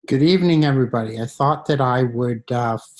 Good evening, everybody. I thought that I would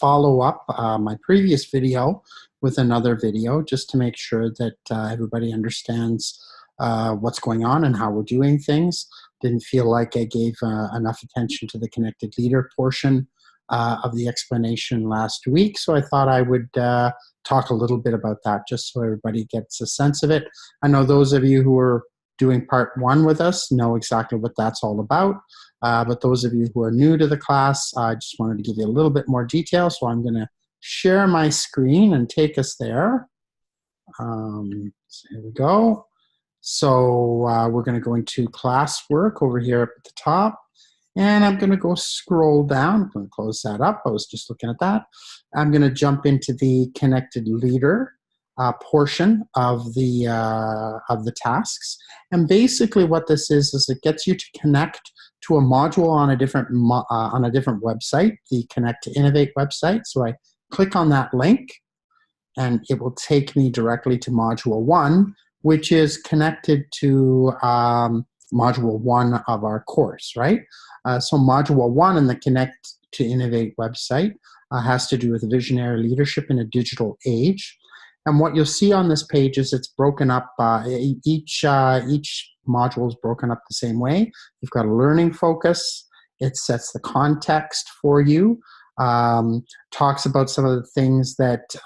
follow up my previous video with another video just to make sure that everybody understands what's going on and how we're doing things. Didn't feel like I gave enough attention to the connected leader portion of the explanation last week, so I thought I would talk a little bit about that just so everybody gets a sense of it. I know those of you who are doing part one with us know exactly what that's all about. But those of you who are new to the class, I just wanted to give you a little bit more detail. So I'm going to share my screen and take us there. So here we go. So we're going to go into classwork over here up at the top. And I'm going to go scroll down. I'm going to close that up. I was just looking at that. I'm going to jump into the connected leader portion of the tasks. And basically what this is it gets you to connect to a module on a different website, the Connect to Innovate website. So I click on that link and it will take me directly to module 1, which is connected to module 1 of our course, right? So module 1 in the Connect to Innovate website has to do with visionary leadership in a digital age. And what you'll see on this page is it's broken up, each module is broken up the same way. You've got a learning focus. It sets the context for you, talks about some of the things that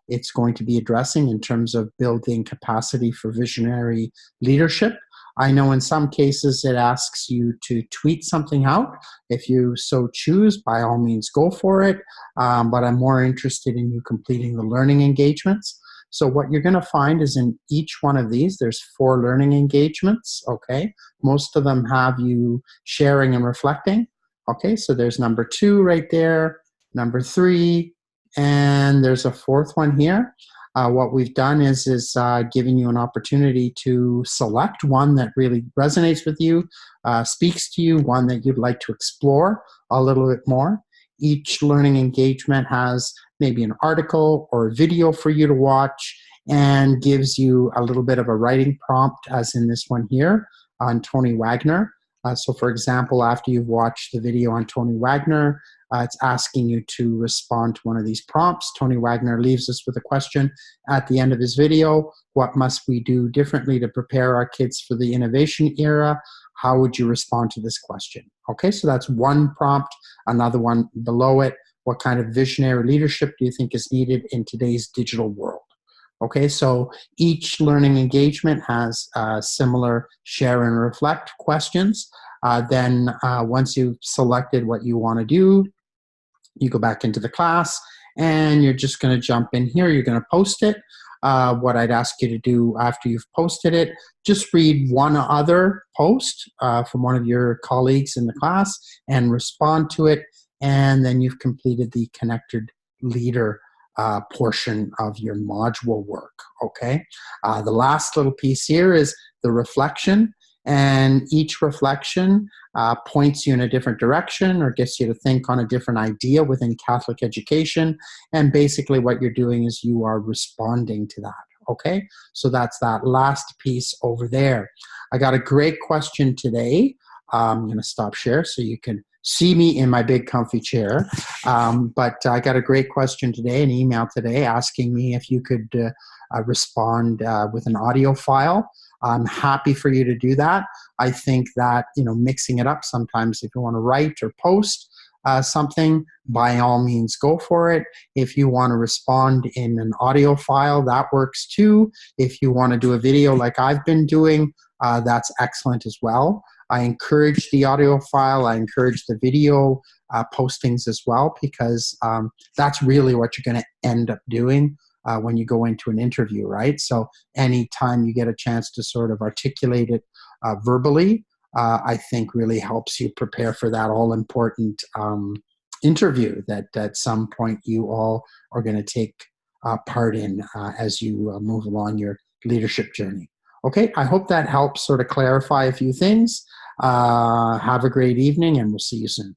it's going to be addressing in terms of building capacity for visionary leadership. I know in some cases it asks you to tweet something out. If you so choose, by all means go for it, but I'm more interested in you completing the learning engagements. So what you're going to find is in each one of these, there's 4 learning engagements, okay? Most of them have you sharing and reflecting, okay? So there's number 2 right there, number 3, and there's a 4th one here. What we've done is giving you an opportunity to select one that really resonates with you, speaks to you, one that you'd like to explore a little bit more. Each learning engagement has maybe an article or a video for you to watch and gives you a little bit of a writing prompt, as in this one here on Tony Wagner. So for example, after you've watched the video on Tony Wagner, it's asking you to respond to one of these prompts. Tony Wagner leaves us with a question at the end of his video. What must we do differently to prepare our kids for the innovation era? How would you respond to this question? Okay, so that's one prompt. Another one below it, what kind of visionary leadership do you think is needed in today's digital world? Okay, so each learning engagement has similar share and reflect questions. Then once you've selected what you want to do, you go back into the class and you're just going to jump in here. You're going to post it. What I'd ask you to do after you've posted it, just read one other post from one of your colleagues in the class and respond to it. And then you've completed the connected leader portion of your module work, okay? The last little piece here is the reflection, and each reflection points you in a different direction or gets you to think on a different idea within Catholic education, and basically what you're doing is you are responding to that, okay? So that's that last piece over there. I got a great question today. I'm going to stop share so you can see me in my big comfy chair. But I got a great question today, an email today asking me if you could respond with an audio file. I'm happy for you to do that. I think that, mixing it up sometimes, if you want to write or post something, by all means go for it. If you want to respond in an audio file, that works too. If you want to do a video like I've been doing, that's excellent as well. I encourage the audio file. I encourage the video postings as well, because that's really what you're going to end up doing when you go into an interview, right? So anytime you get a chance to sort of articulate it verbally, I think really helps you prepare for that all-important interview that at some point you all are going to take part in as you move along your leadership journey. Okay, I hope that helps sort of clarify a few things. Have a great evening, and we'll see you soon.